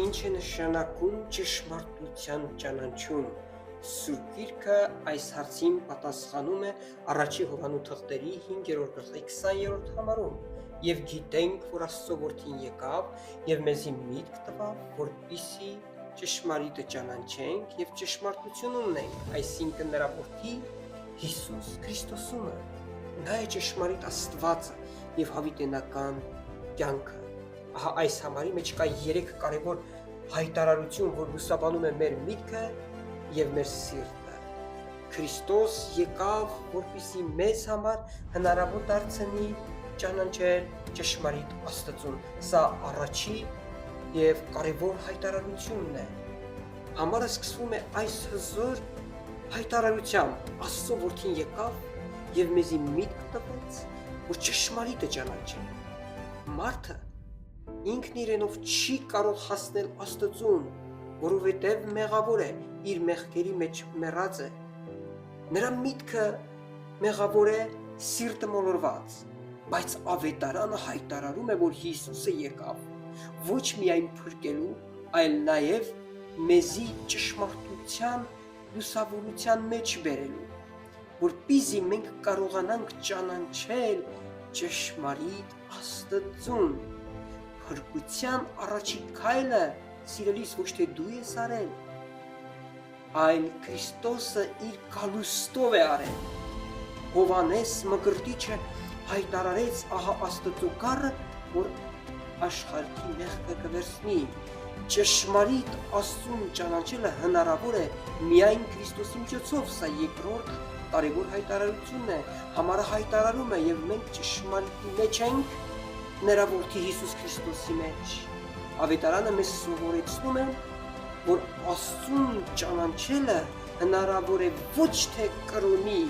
Ինչ է նշանակում ճշմարտության ճանաչում։ Սուրբ Գիրքը այս հարցին պատասխանում է առաջի Հովհաննես թղթերի 5-րդ գլխի 20-րդ համարում, եւ գիտենք, որ Աստծո որդին եկավ եւ մեզի միտք տվավ, որպեսզի ճշմարիտը ճանաչենք եւ ճշմարտություն ունենք, այսինքն նրա որդի Հիսուս Քրիստոսումը։ Նա է ճշմարիտ Աստվածը եւ հավիտենական կյանքը։ Ահա այս համարի մեջ կա 3 կարևոր հայտարարություն, որ լուսաբանում է մեր միտքը եւ մեր սիրտը։ Քրիստոս եկավ, որպեսզի մեզ համար հնարավոր դարձնի ճանաչել ճշմարիտ Աստծուն։ Սա առաջի եւ կարևոր հայտարարությունն է։ Համարը սկսվում է այս հզոր հայտարարությամբ. Աստծո որդին եկավ եւ մեզի միտք տվեց, որ ճշմարիտը ճանաչենք։ Մարդը ինքն իրենով չի կարող հասնել Աստծուն, որովհետև մեղավոր է, իր մեղքերի մեջ մեռած է։ Նրա միտքը մեղավոր է, սիրտը մոլորված, բայց ավետարանը հայտարարում է, որ Հիսուսը եկավ ոչ միայն փրկելու, այլ նաև մեզի ճշմարտության լուսավորության մեջ բերելու, որպեսզի մենք կարողանանք ճանաչել ճշմարիտ Աստծուն։ Փրկության առաջին քայլը, սիրելիս, ոչ թե դու ես արել, այլ Քրիստոսը իր գալուստով է արել։ Հովհաննես Մկրտիչը հայտարարեց ահա Աստծո գառը, որ աշխարհի մեղքը կվերցնի։ Ճշմարիտ Աստծուն ճանաչելը հնարավոր է միայն Քրիստոսի միջոցով։ Սա երկրորդ կարևոր հայտարարությունն է։ Համարը հայտարարում է եւ մենք ճշմարիտի մեջ ենք նրա որդի Հիսուս Քրիստոսի մեջ։ Ավետարանը մեզ սովորեցնում է, որ Աստծուն ճանաչելը հնարավոր է ոչ թե կրոնի,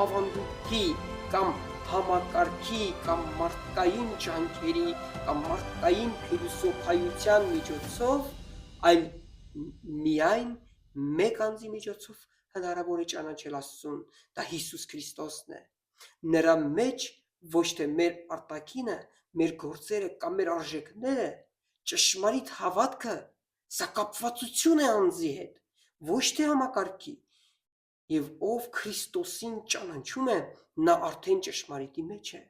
ավանդույթի կամ համակարգի կամ մարդկային ջանքերի կամ մարդկային փիլիսոփայության միջոցով, այլ միայն մեկ անձի միջոցով հնարավոր է ճանաչել Աստծուն։ Դա Հիսուս Քրիստոսն է։ Նրա մեջ ոչ թե մեր արտաքինը, մեր գործերը կամ մեր արժեքները, ճշմարիտ հավատքը, սա կապվածություն է անձի հետ, ոչ թե համակարգի։ Եվ ով Քրիստոսին ճանաչում է, նա արդեն ճշմարիտի մեջ է։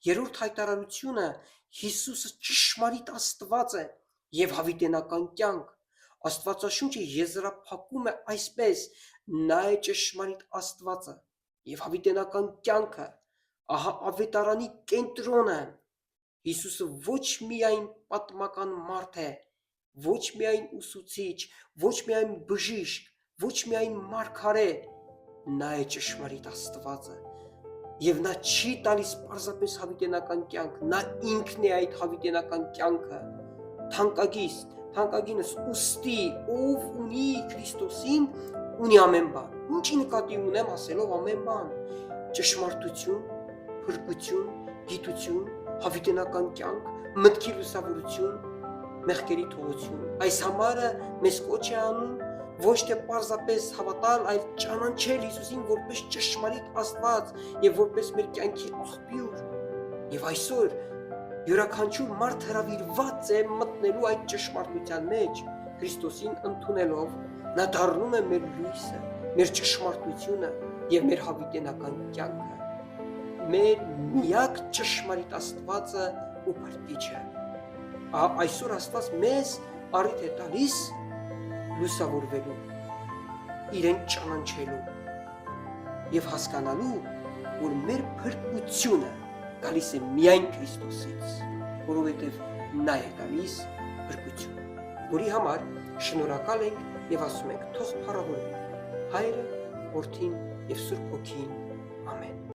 Երրորդ հայտարարությունը Հիսուսը ճշմարիտ Աստված է եւ հավիտենական կյանք։ Աստվածաշունչը եզրափակում է այսպես. նա է ճշմարիտ Աստվածը եւ հավիտենական կյանքը։ Ահա ավետարանի կենտրոնը։ Հիսուսը ոչ միայն պատմական մարդ է, ոչ միայն ուսուցիչ, ոչ միայն բժիշկ, ոչ միայն մարգարե, նա է ճշմարիտ Աստվածը։ Եվ նա չի տալիս պարզապես հավիտենական կյանք, նա ինքն է այդ հավիտենական կյանքը։ Թանկագինս ուստի, ով ունի Քրիստոսին, ունի ամեն բան։ Ինչի նկատի ունեմ ասելով ամեն բան։ Ճշմարտություն, փրկություն, գիտություն, հավիտենական կյանք, մտքի լուսավորություն, մեղքերի թողություն։ Այս համարը մեզ կոչ է անում ոչ թե պարզապես հավատալ, այլ ճանաչել Հիսուսին որպես ճշմարիտ Աստված եւ որպես մեր կյանքի աղբյուր։ Եվ այսօր յուրաքանչյուր մարդ հրավիրված է մտնելու այդ ճշմարտության մեջ, Քրիստոսին ընդունելով, նա դառնում է մեր լույսը, մեր ճշմարտությունը եւ մեր հավիտենական կյանքը։ Մեր միակ ճշմարիտ Աստվածը ու Փրկիչը։ Այսօր Աստված մեզ առիթ է տալիս լուսավորվելու, իրեն ճանաչելու եւ հասկանալու, որ մեր փրկությունը գալիս է միայն Քրիստոսից, որովհետեւ նա է տալիս փրկություն, որի համար շնորհակալ ենք եւ ասում ենք՝ թող փառավորվի Հայրը, Որդին եւ Սուրբ Հոգին։ Ամեն։